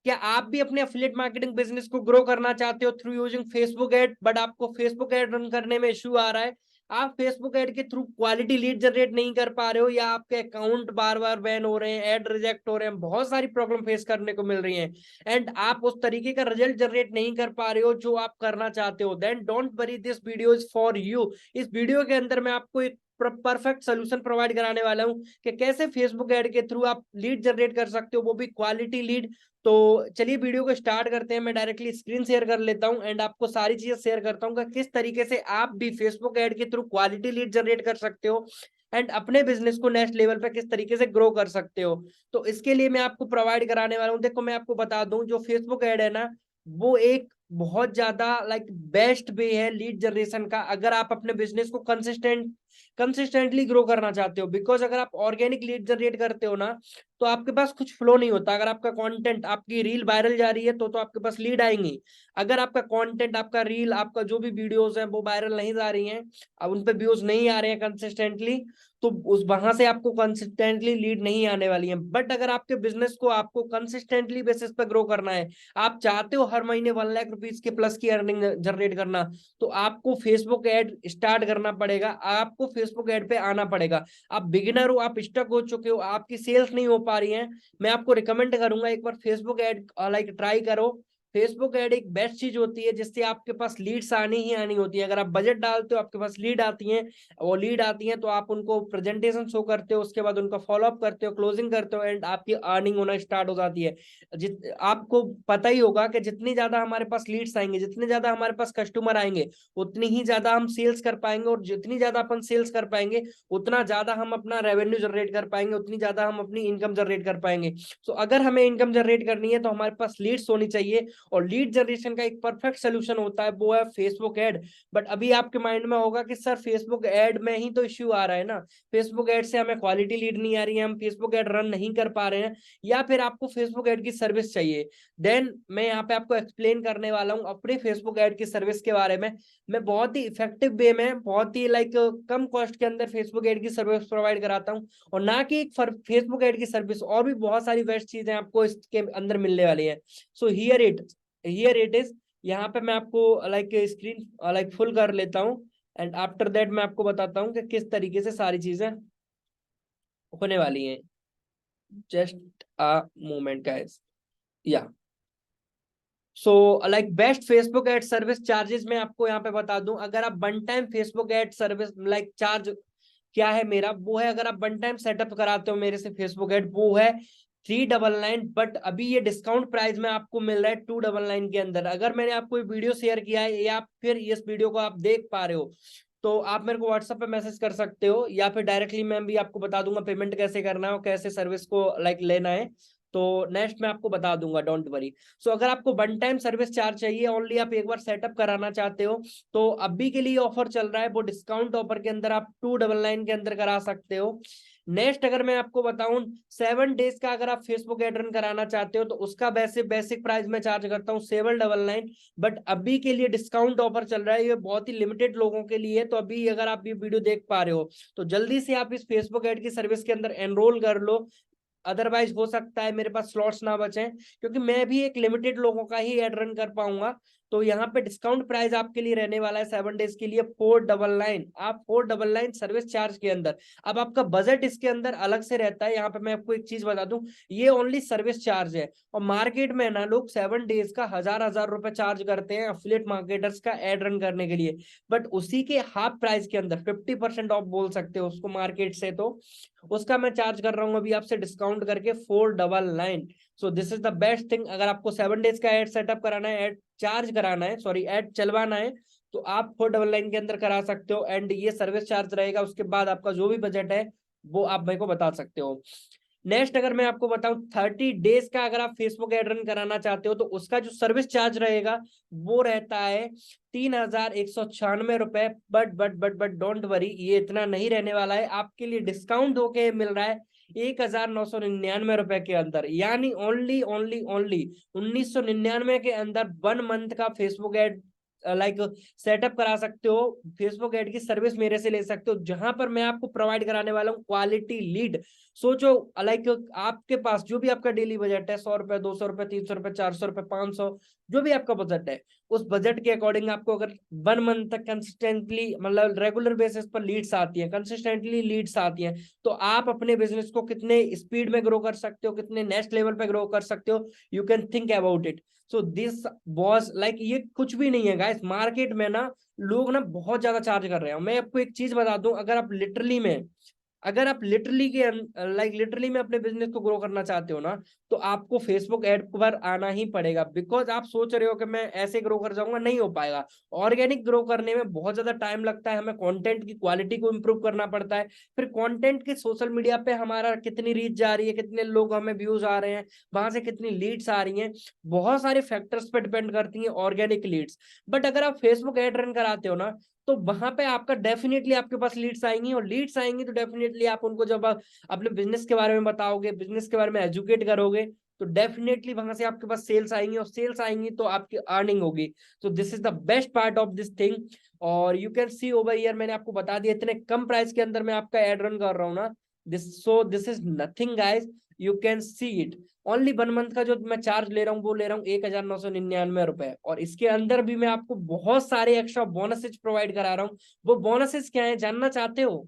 क्या आप भी अपने एफिलिएट मार्केटिंग बिजनेस को ग्रो करना चाहते हो through using Facebook ad, but आपको फेसबुक एड रन करने में इश्यू आ रहा है, आप फेसबुक एड के थ्रू क्वालिटी लीड जनरेट नहीं कर पा रहे हो, या आपके अकाउंट बार बार बैन हो रहे हैं, एड रिजेक्ट हो रहे हैं, बहुत सारी प्रॉब्लम फेस करने को मिल रही है, एंड आप उस तरीके का रिजल्ट जनरेट नहीं कर पा रहे हो जो आप करना चाहते हो, then don't worry, this video is for you. इस वीडियो के अंदर मैं आपको एक परफेक्ट सोल्यूशन प्रोवाइड कराने वाला हूं कि कैसे फेसबुक एड के थ्रू आप लीड जनरेट कर सकते हो, वो भी क्वालिटी लीड। तो चलिए वीडियो को स्टार्ट करते हैं। मैं डायरेक्टली स्क्रीन शेयर कर लेता हूं एंड आपको सारी चीजें शेयर करता हूं कि किस तरीके से आप भी फेसबुक एड के थ्रू क्वालिटी लीड जनरेट कर सकते हो एंड अपने बिजनेस को नेक्स्ट लेवल पे किस तरीके से ग्रो कर सकते हो। तो इसके लिए मैं आपको प्रोवाइड कराने वाला हूं। देखो मैं आपको बता दूं, जो फेसबुक एड है ना, वो एक बहुत ज्यादा बेस्ट वे है लीड जनरेशन का, अगर आप अपने बिजनेस को कंसिस्टेंटली ग्रो करना चाहते हो। बिकॉज अगर आप ऑर्गेनिक लीड जनरेट करते हो ना, तो आपके पास कुछ फ्लो नहीं होता। अगर आपका कंटेंट, आपकी रील वायरल जा रही है तो आपके पास लीड आएंगी। अगर आपका कंटेंट, आपका रील, आपका जो भी वीडियोस है वो वायरल नहीं जा रही हैं, अब उन पे व्यूज नहीं आ रहे हैं कंसिस्टेंटली, तो उस वहां से आपको कंसिस्टेंटली लीड नहीं आने वाली है। बट अगर आपके बिजनेस को आपको कंसिस्टेंटली बेसिस पे ग्रो करना है, आप चाहते हो हर महीने 1 लाख रुपीज के प्लस की अर्निंग जनरेट करना, तो आपको फेसबुक एड स्टार्ट करना पड़ेगा, आपको फेसबुक एड पे आना पड़ेगा। आप बिगिनर हो, आप स्टक हो चुके हो, आपकी सेल्स नहीं हो पा रही है, मैं आपको रिकमेंड करूंगा एक बार फेसबुक एड ट्राई करो। फेसबुक एड एक बेस्ट चीज होती है जिससे आपके पास लीड्स आनी ही आनी होती है। अगर आप बजट डालते हो, आपके पास लीड आती हैं, वो लीड आती हैं तो आप उनको प्रेजेंटेशन शो करते हो, उसके बाद उनका फॉलोअप करते हो, क्लोजिंग करते हो एंड आपकी अर्निंग होना स्टार्ट हो जाती है। आपको पता ही होगा कि जितनी ज्यादा हमारे पास लीड्स आएंगे, जितने ज्यादा हमारे पास कस्टमर आएंगे, उतनी ही ज्यादा हम सेल्स कर पाएंगे, और जितनी ज्यादा अपन सेल्स कर पाएंगे उतना ज्यादा हम अपना रेवेन्यू जनरेट कर पाएंगे, उतनी ज्यादा हम अपनी इनकम जनरेट कर पाएंगे। सो अगर हमें इनकम जनरेट करनी है तो हमारे पास लीड्स होनी चाहिए, और लीड जनरेशन का एक परफेक्ट सोल्यूशन होता है, वो है फेसबुक एड। बट अभी आपके माइंड में होगा कि सर फेसबुक एड में ही तो इश्यू आ रहा है ना, फेसबुक एड से हमें क्वालिटी लीड नहीं आ रही है, हम फेसबुक एड रन नहीं कर पा रहे हैं, या फिर आपको फेसबुक एड की सर्विस चाहिए। देन मैं यहाँ पे आपको एक्सप्लेन करने वाला हूँ अपने फेसबुक एड की सर्विस के बारे में। मैं बहुत ही इफेक्टिव वे में, बहुत ही कम कॉस्ट के अंदर फेसबुक एड की सर्विस प्रोवाइड कराता हूँ, और ना कि एक फेसबुक एड की सर्विस, और भी बहुत सारी बेस्ट चीजें आपको इसके अंदर मिलने वाली है। So here it is. यहाँ पे मैं आपको स्क्रीन फुल कर लेता हूँ एंड आफ्टर दैट मैं आपको बताता हूँ कि किस तरीके से सारी चीजें होने वाली हैं। Just a moment guys. Yeah so best Facebook ad service charges मैं आपको यहाँ पे बता दूं। अगर आप one time Facebook ad service charge क्या है मेरा, वो है, अगर आप वन टाइम सेटअप कराते हो मेरे से फेसबुक एड, वो है 399। बट अभी ये डिस्काउंट प्राइस में आपको मिल रहा है 299 के अंदर। अगर मैंने आपको वीडियो शेयर किया है, या फिर इस वीडियो को आप देख पा रहे हो, तो आप मेरे को व्हाट्सएप पे मैसेज कर सकते हो, या फिर डायरेक्टली मैं भी आपको बता दूंगा पेमेंट कैसे करना है और कैसे सर्विस को लेना है। तो नेक्स्ट मैं आपको बता दूंगा, डोंट वरी। सो अगर आपको वन टाइम सर्विस चार्ज चाहिए, ओनली आप एक बार सेटअप कराना चाहते हो, तो अभी के लिए ऑफर चल रहा है, वो डिस्काउंट ऑफर के अंदर आप 299 के अंदर करा सकते हो। नेक्स्ट अगर मैं आपको बताऊं, 7 डेज का अगर आप फेसबुक एड रन कराना चाहते हो, तो उसका वैसे बेसिक प्राइस में चार्ज करता हूँ 799। बट अभी के लिए डिस्काउंट ऑफर चल रहा है, ये बहुत ही लिमिटेड लोगों के लिए। तो अभी अगर आप ये वीडियो देख पा रहे हो, तो जल्दी से आप इस फेसबुक एड की सर्विस के अंदर एनरोल कर लो, अदरवाइज हो सकता है मेरे पास स्लॉट्स ना बचे, क्योंकि मैं भी एक लिमिटेड लोगों का ही एड रन कर पाऊंगा। तो यहाँ पे डिस्काउंट प्राइस आपके लिए रहने वाला है 7 डेज के लिए 499, आप 499 सर्विस चार्ज के अंदर। अब आपका बजट इसके अंदर अलग से रहता है। यहाँ पे मैं आपको एक चीज बता दूं, ये ओनली सर्विस चार्ज है, और मार्केट में ना लोग 7 डेज का हजार हजार रुपए चार्ज करते हैं अफिलिएट मार्केटर्स का एड रन करने के लिए। बट उसी के हाफ प्राइस के अंदर 50% ऑफ बोल सकते हो उसको मार्केट से, तो उसका मैं चार्ज कर रहा हूँ अभी आपसे डिस्काउंट करके 499। So this is the best thing. अगर आपको 7 डेज का एड सेटअप कराना है, एड चार्ज कराना है, सॉरी एड चलवाना है, तो आप 499 के अंदर करा सकते हो, एंड ये सर्विस चार्ज रहेगा। उसके बाद आपका जो भी बजट है वो आप मेरे को बता सकते हो। नेक्स्ट अगर मैं आपको बताऊं, 30 डेज का अगर आप फेसबुक एड रन कराना चाहते हो, तो उसका जो सर्विस चार्ज रहेगा वो रहता है 3196 रुपए। बट डोंट वरी, ये इतना नहीं रहने वाला है, आपके लिए डिस्काउंट होके मिल रहा है 1999 रुपए के अंदर, यानी ओनली ओनली ओनली 1999 के अंदर 1 मंथ का फेसबुक एड लाइक सेटअप करा सकते हो, फेसबुक एड की सर्विस मेरे से ले सकते हो, जहां पर मैं आपको प्रोवाइड कराने वाला हूँ क्वालिटी लीड। सोचो लाइक आपके पास जो भी आपका डेली बजट है, 100 रुपए, 200 रुपए, 300 रुपए, 400 रुपए, 500, जो भी आपका बजट है, उस बजट के अकॉर्डिंग आपको अगर 1 मंथ तक कंसिस्टेंटली मतलब रेगुलर बेसिस पर लीड्स आती है, कंसिस्टेंटली लीड्स आती है, तो आप अपने बिजनेस को कितने स्पीड में ग्रो कर सकते हो, कितने नेक्स्ट लेवल पे ग्रो कर सकते हो, you can think about it. So this was like, ये कुछ भी नहीं है गाइस, मार्केट में ना लोग ना बहुत ज्यादा चार्ज कर रहे हैं। मैं आपको एक चीज बता दूं, अगर आप लिटरली के लाइक लिटरली में अपने बिजनेस को ग्रो करना चाहते हो ना, तो आपको फेसबुक एड पर आना ही पड़ेगा। बिकॉज आप सोच रहे हो कि मैं ऐसे ग्रो कर जाऊंगा, नहीं हो पाएगा। ऑर्गेनिक ग्रो करने में बहुत ज्यादा टाइम लगता है, हमें कंटेंट की क्वालिटी को इंप्रूव करना पड़ता है, फिर कंटेंट के सोशल मीडिया पे हमारा कितनी रीच जा रही है, कितने लोग हमें व्यूज आ रहे हैं, वहां से कितनी लीड्स आ रही हैं, बहुत सारे फैक्टर्स पे डिपेंड करती हैं ऑर्गेनिक लीड्स। बट अगर आप फेसबुक एड रन कराते हो ना, तो वहां पे आपका डेफिनेटली आपके पास लीड्स आएंगी, और लीड्स आएंगी तो डेफिनेटली आप उनको जब आप अपने बिजनेस के बारे में बताओगे, बिजनेस के बारे में एजुकेट करोगे, तो डेफिनेटली वहां से आपके पास सेल्स आएंगी, और सेल्स आएंगी तो आपकी अर्निंग होगी। तो this is the best part of this thing. और you can see over here, मैंने आपको बता दिया, इतने कम प्राइस के अंदर मैं आपका एड रन कर रहा हूँ ना, this is nothing guys, you can see it. Only 1 month का जो मैं चार्ज ले रहा हूँ, वो ले रहा हूँ 1999 रुपए, और इसके अंदर भी मैं आपको बहुत सारे एक्स्ट्रा बोनसेस प्रोवाइड करा रहा हूँ। वो बोनसेस क्या है, जानना चाहते हो?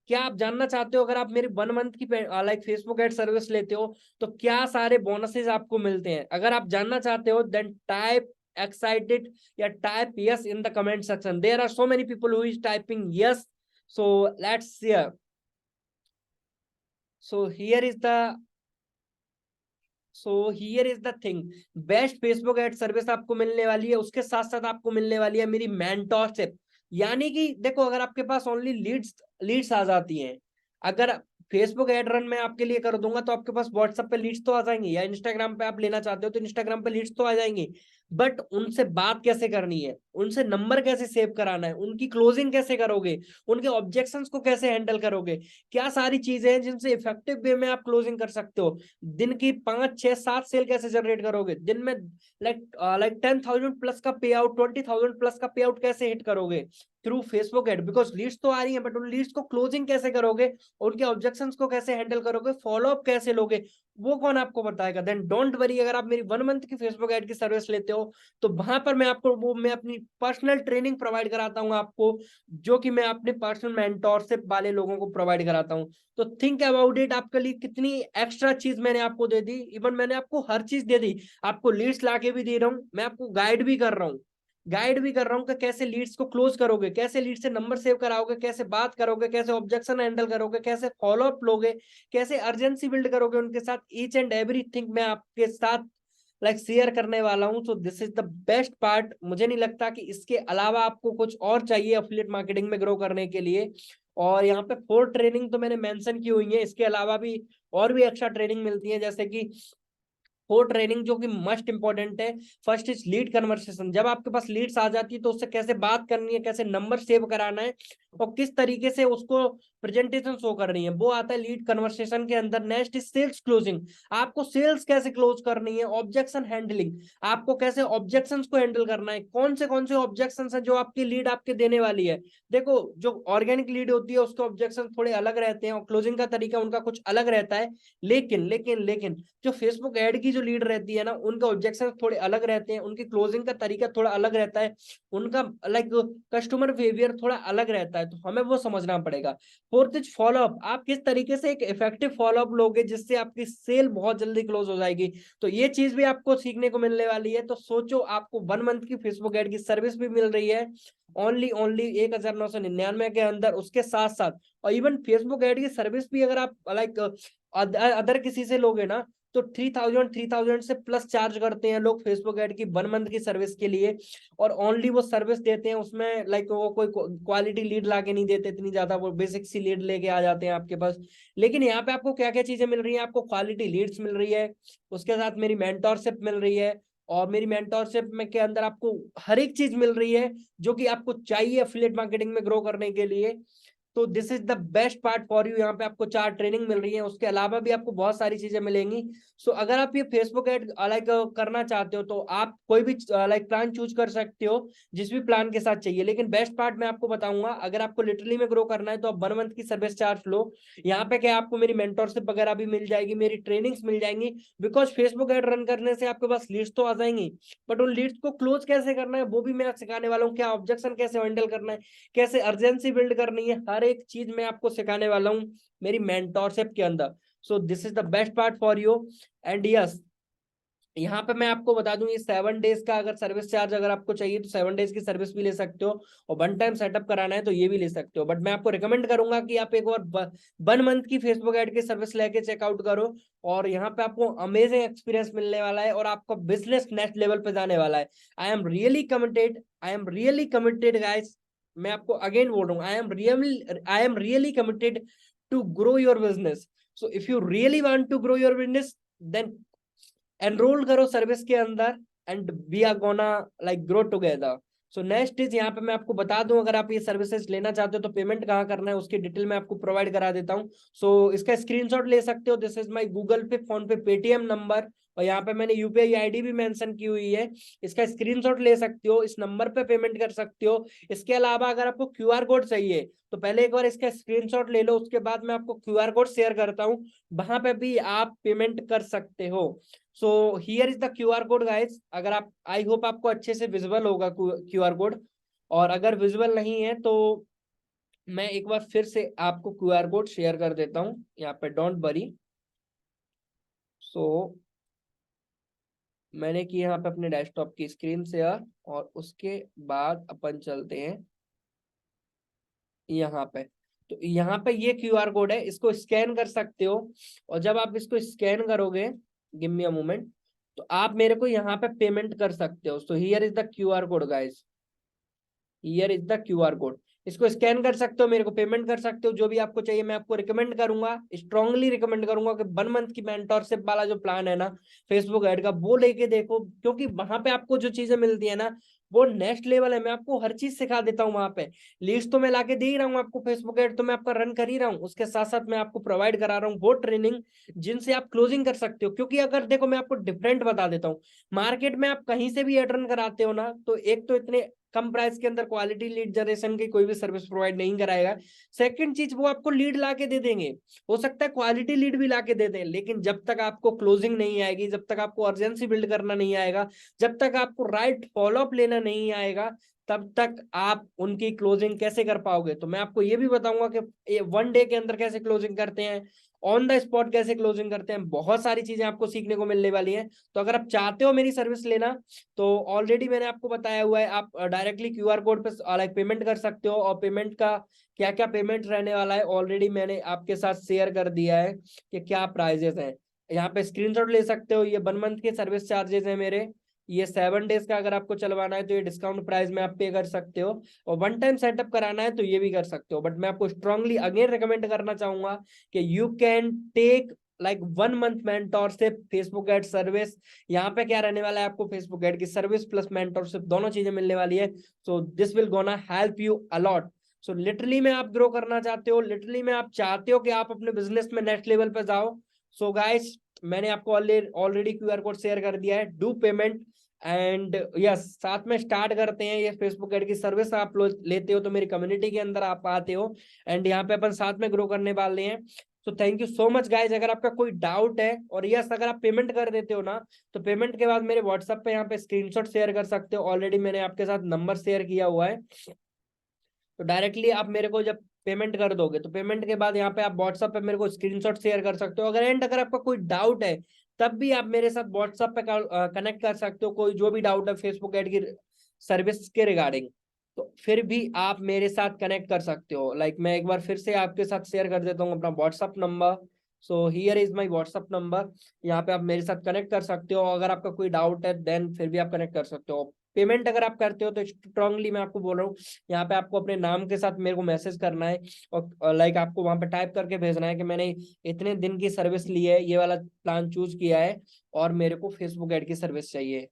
क्या आप जानना चाहते हो? अगर आप मेरी 1 मंथ की लाइक फेसबुक एड सर्विस लेते हो, तो क्या सारे बोनसेस आपको मिलते हैं? अगर आप जानना चाहते हो, देन टाइप एक्साइटेड या type yes in the comment section. There are so many people who is typing yes, so let's see. So here is the so here is the thing, best Facebook ad service आपको मिलने वाली है, उसके साथ साथ आपको मिलने वाली है मेरी मेंटोरशिप। यानी कि देखो, अगर आपके पास ओनली लीड्स लीड्स आ जाती हैं, अगर फेसबुक एड रन मैं आपके लिए कर दूंगा, तो आपके पास व्हाट्सएप पे लीड्स तो आ जाएंगी, या इंस्टाग्राम पे आप लेना चाहते हो तो इंस्टाग्राम पे लीड्स तो आ जाएंगी। बट उनसे बात कैसे करनी है, उनसे नंबर कैसे सेव कराना है, उनकी क्लोजिंग कैसे करोगे, उनके ऑब्जेक्शंस को कैसे हैंडल करोगे, क्या सारी चीजें हैं जिनसे इफेक्टिव वे में आप क्लोजिंग कर सकते हो। दिन की 5 6 7 सेल कैसे जनरेट करोगे दिन में, लाइक 10,000 प्लस का पे आउट, 20,000 प्लस का पे आउट कैसे हिट करोगे through Facebook ad. Because leads तो आ रही है, बट उन लीड्स को क्लोजिंग कैसे करोगे, उनके ऑब्जेक्शंस को कैसे हैंडल करोगे, फॉलोअप कैसे लोगे, वो कौन आपको बताएगा? देन डोंट वरी, अगर आप मेरी 1 मंथ की फेसबुक एड की सर्विस लेते हो, तो वहां पर मैं अपनी पर्सनल ट्रेनिंग प्रोवाइड कराता हूँ आपको, जो कि मैं अपने पर्सनल मेंटोरशिप वाले लोगों को प्रोवाइड कराता हूँ। तो थिंक अबाउट इट, आपके लिए कितनी एक्स्ट्रा चीज मैंने आपको दे दी। इवन मैंने आपको हर चीज दे दी, आपको लीड्स लाके भी दे रहा हूँ, मैं आपको गाइड भी कर रहा हूँ कि कैसे लीड्स को क्लोज करोगे, कैसे लीड से नंबर सेव कराओगे, कैसे बात करोगे, कैसे ऑब्जेक्शन हैंडल करोगे, कैसे फॉलोअप लोगे, कैसे अर्जेंसी बिल्ड करोगे उनके साथ। ईच एंड एवरीथिंग मैं आपके साथ लाइक शेयर करने वाला हूं। So this is the best part. मुझे नहीं लगता कि इसके अलावा आपको कुछ और चाहिए अफिलिएट मार्केटिंग में ग्रो करने के लिए। और यहाँ पे 4 ट्रेनिंग तो मैंने मेंशन की हुई है, इसके अलावा भी और भी एक्स्ट्रा ट्रेनिंग मिलती है, जैसे कि 4 ट्रेनिंग जो कि मस्ट इंपॉर्टेंट है। फर्स्ट इज लीड कन्वर्सेशन, जब आपके पास लीड्स आ जाती है तो उससे कैसे बात करनी है, कैसे नंबर सेव कराना है, और किस तरीके से उसको प्रेजेंटेशन शो करनी है, वो आता है लीड कन्वर्सेशन के अंदर। नेक्स्ट इज सेल्स क्लोजिंग, आपको सेल्स कैसे क्लोज करनी है। ऑब्जेक्शन हैंडलिंग, आपको कैसे ऑब्जेक्शन को हैंडल करना है, कौन से ऑब्जेक्शन है जो आपकी लीड आपके देने वाली है। देखो, जो ऑर्गेनिक लीड होती है उसके ऑब्जेक्शन थोड़े अलग रहते हैं, और क्लोजिंग का तरीका उनका कुछ अलग रहता है। लेकिन जो फेसबुक एड की जो लीड रहती है ना, उनका ऑब्जेक्शन थोड़े अलग रहते हैं, उनकी क्लोजिंग का तरीका थोड़ा अलग रहता है, उनका लाइक कस्टमर बिहेवियर थोड़ा अलग रहता है, तो हमें वो समझना पड़ेगा। फोर्थ इज फॉलोअप, आप किस तरीके से एक इफेक्टिव फॉलोअप लोगे जिससे आपकी सेल बहुत जल्दी क्लोज हो जाएगी। तो ये चीज भी आपको सीखने को मिलने वाली है। तो सोचो, आपको 1 मंथ की फेसबुक एड की सर्विस भी मिल रही है ओनली 1999 के अंदर, उसके साथ साथ। और इवन फेसबुक एड की सर्विस भी अगर आप लाइक अदर किसी से लोगे ना, तो 3,000 से प्लस चार्ज करते हैं लोग फेसबुक एड की 1 मंथ की सर्विस के लिए। और ओनली वो सर्विस देते हैं, उसमें लाइक वो कोई क्वालिटी लीड लाके नहीं देते इतनी ज्यादा, वो बेसिक सी लीड लेके आ जाते हैं आपके पास। लेकिन यहाँ पे आपको क्या क्या चीजें मिल रही है, आपको क्वालिटी लीड्स मिल रही है, उसके साथ मेरी मेंटोरशिप मिल रही है, और मेरी मेंटोरशिप में के अंदर आपको हर एक चीज मिल रही है जो कि आपको चाहिए एफिलिएट मार्केटिंग में ग्रो करने के लिए। तो this is the best part for you. यहाँ पे आपको 4 ट्रेनिंग मिल रही है, उसके अलावा भी आपको बहुत सारी चीजें मिलेंगी। सो अगर आप ये फेसबुक एड लाइक करना चाहते हो तो आप कोई भी लाइक प्लान चूज कर सकते हो, जिस भी प्लान के साथ चाहिए। लेकिन बेस्ट पार्ट मैं आपको बताऊंगा, अगर आपको लिटरली में ग्रो करना है तो आप 1 मंथ की सर्विस चार्ज लो। यहाँ पे क्या आपको मेरी मेंटरशिप वगैरह भी मिल जाएगी, मेरी ट्रेनिंग्स मिल जाएंगी। बिकॉज फेसबुक एड रन करने से आपके पास लीड्स तो आ जाएंगी, बट उन लीड्स को क्लोज कैसे करना है वो भी मैं सिखाने वाला हूँ। क्या ऑब्जेक्शन कैसे हैंडल करना है, कैसे अर्जेंसी बिल्ड करनी है, हर एक चीज मैं आपको सिखाने वाला हूँ मेरी मेंटोरशिप के अंदर। So this is the best part for you. And yes, यहाँ पे मैं आपको बता दूं, ये 7 डेज का अगर सर्विस चार्ज अगर आपको चाहिए तो 7 डेज की सर्विस भी ले सकते हो, और 1 टाइम सेटअप कराना है तो ये भी ले सकते हो। बट मैं आपको रिकमेंड करूंगा कि आप एक बार 1 मंथ की फेसबुक एड की सर्विस लेके चेकआउट करो, और यहाँ पे आपको अमेजिंग एक्सपीरियंस मिलने वाला है और आपका बिजनेस नेक्स्ट लेवल पे जाने वाला है। I am really committed, I am really committed guys. मैं आपको अगेन बोल रहा हूँ, I am really committed to grow your business. So if you really want to grow your business, then enrol करो सर्विस के अंदर, and we are gonna like grow together. So next is, यहाँ पे मैं आपको बता दूं, अगर आप ये सर्विसेज लेना चाहते हो तो पेमेंट कहाँ करना है उसकी डिटेल मैं आपको प्रोवाइड करा देता हूँ। सो इसका स्क्रीनशॉट ले सकते हो। दिस इज माय गूगल पे, फोन पे, पेटीएम नंबर, और यहाँ पे मैंने यूपीआई आईडी भी मेंशन की हुई है। इसका स्क्रीनशॉट ले सकते हो, इस नंबर पे पेमेंट कर सकते हो। इसके अलावा अगर आपको क्यूआर कोड चाहिए तो पहले एक बार इसका स्क्रीनशॉट ले लो, उसके बाद मैं आपको क्यूआर कोड शेयर करता हूँ, वहां पे भी आप पेमेंट कर सकते हो। सो here is the QR code guys. अगर आप, आई होप आपको अच्छे से विजिबल होगा क्यूआर कोड, और अगर विजिबल नहीं है तो मैं एक बार फिर से आपको क्यूआर कोड शेयर कर देता हूं यहाँ पे, डोंट वरी। सो मैंने की यहाँ पे अपने डेस्कटॉप की स्क्रीन शेयर, और उसके बाद अपन चलते हैं यहाँ पे। तो यहाँ पे ये क्यूआर कोड है, इसको स्कैन कर सकते हो, और जब आप इसको स्कैन करोगे, गिव मी अ मोमेंट, तो आप मेरे को यहाँ पे पेमेंट कर सकते हो। सो here is the QR code guys, here is the QR code. इसको स्कैन कर सकते हो, मेरे को पेमेंट कर सकते हो, जो भी आपको चाहिए। मैं आपको रिकमेंड करूंगा, स्ट्रांगली रिकमेंड करूंगा कि 1 मंथ की मेंटोरशिप वाला जो प्लान है ना फेसबुक ऐड का, वो लेके देखो, क्योंकि वहां पे आपको जो चीजें मिलती है ना वो नेक्स्ट लेवल है। मैं आपको हर चीज सिखा देता हूँ वहां पे। लीड्स तो मैं लाके दे ही रहा हूँ आपको, फेसबुक ऐड तो मैं आपका रन कर ही रहा हूँ, उसके साथ साथ मैं आपको प्रोवाइड करा रहा हूँ वो ट्रेनिंग जिनसे आप क्लोजिंग कर सकते हो। क्योंकि अगर देखो, मैं आपको डिफरेंट बता देता हूँ, मार्केट में आप कहीं से भी ऐड रन कराते हो ना, तो एक तो इतने कम प्राइस के अंदर क्वालिटी लीड जनरेशन की कोई भी सर्विस प्रोवाइड नहीं कराएगा। सेकंड चीज, वो आपको लीड ला के दे देंगे, हो सकता है क्वालिटी लीड भी ला के दे दें, लेकिन जब तक आपको क्लोजिंग नहीं आएगी, जब तक आपको अर्जेंसी बिल्ड करना नहीं आएगा, जब तक आपको राइट फॉलोअप लेना नहीं आएगा, तब तक आप उनकी क्लोजिंग कैसे कर पाओगे। तो मैं आपको ये भी बताऊंगा कि 1 डे के अंदर कैसे क्लोजिंग करते हैं, ऑन द स्पॉट कैसे क्लोजिंग करते हैं, बहुत सारी चीजें आपको सीखने को मिलने वाली हैं। तो अगर आप चाहते हो मेरी सर्विस लेना, तो ऑलरेडी मैंने आपको बताया हुआ है, आप डायरेक्टली क्यूआर कोड पे लाइक पेमेंट कर सकते हो, और पेमेंट का क्या क्या पेमेंट रहने वाला है ऑलरेडी मैंने आपके साथ शेयर कर दिया है कि क्या प्राइजेस हैं। यहाँ पे स्क्रीनशॉट ले सकते हो, ये 1 मंथ के सर्विस चार्जेस है मेरे। ये 7 डेज का अगर आपको चलवाना है तो ये डिस्काउंट प्राइस में आप पे कर सकते हो, और 1 टाइम सेटअप कराना है तो ये भी कर सकते हो। बट मैं आपको स्ट्रांगली अगेन रिकमेंड करना चाहूंगा कि you can take like 1 month mentorship Facebook ad service. यहाँ पे क्या रहने वाला है, आपको फेसबुक एड की सर्विस प्लस मेंटोरशिप दोनों चीजें मिलने वाली है। So this will gonna help you a lot. So literally में आप ग्रो करना चाहते हो, लिटरली में आप चाहते हो कि आप अपने बिजनेस में नेक्स्ट लेवल पे जाओ, सो गाइस मैंने आपको ऑलरेडी क्यूआर कोड शेयर कर दिया है, डू पेमेंट। एंड यस, साथ में स्टार्ट करते हैं। ये फेसबुक एड की सर्विस आप लोग लेते हो तो मेरी कम्युनिटी के अंदर आप आते हो, एंड यहाँ पे अपन साथ में ग्रो करने वाले हैं। तो thank you so much guys. अगर आपका कोई डाउट है, और यस अगर आप पेमेंट कर देते हो ना, तो पेमेंट के बाद मेरे व्हाट्सएप पे यहाँ पे स्क्रीनशॉट शेयर कर सकते हो, ऑलरेडी मैंने आपके साथ नंबर शेयर किया हुआ है। तो डायरेक्टली आप मेरे को जब पेमेंट कर दोगे, तो पेमेंट के बाद यहाँ पे आप व्हाट्सएप पे मेरे को स्क्रीनशॉट शेयर कर सकते हो। अगर आपका कोई डाउट है, तब भी आप मेरे साथ व्हाट्सएप पे कनेक्ट कर सकते हो, कोई जो भी डाउट है फेसबुक एड की सर्विस के रिगार्डिंग, तो फिर भी आप मेरे साथ कनेक्ट कर सकते हो। लाइक मैं एक बार फिर से आपके साथ शेयर कर देता हूँ अपना WhatsApp number. So here is my WhatsApp number, यहाँ पे आप मेरे साथ कनेक्ट कर सकते हो। अगर आपका कोई डाउट है देन फिर भी आप कनेक्ट कर सकते हो। पेमेंट अगर आप करते हो तो स्ट्रांगली मैं आपको बोल रहा हूँ, यहाँ पे आपको अपने नाम के साथ मेरे को मैसेज करना है और लाइक आपको वहां पे टाइप करके भेजना है कि मैंने इतने दिन की सर्विस ली है, ये वाला प्लान चूज किया है और मेरे को फेसबुक एड की सर्विस चाहिए।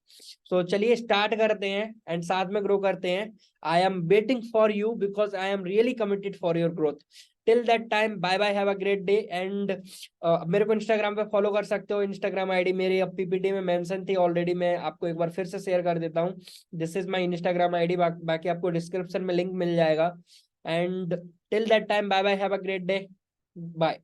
सो चलिए स्टार्ट करते हैं एंड साथ में ग्रो करते हैं। I am waiting for you because I am really committed for your growth. Till that time bye bye, have a great day. And मेरे को इंस्टाग्राम पे फॉलो कर सकते हो, इंस्टाग्राम आईडी मेरी अब पीपीटी में मेंशन थी ऑलरेडी, मैं आपको एक बार फिर से शेयर कर देता हूँ। This is my Instagram ID, बाकी आपको डिस्क्रिप्शन में लिंक मिल जाएगा। And till that time bye bye, have a great day, bye.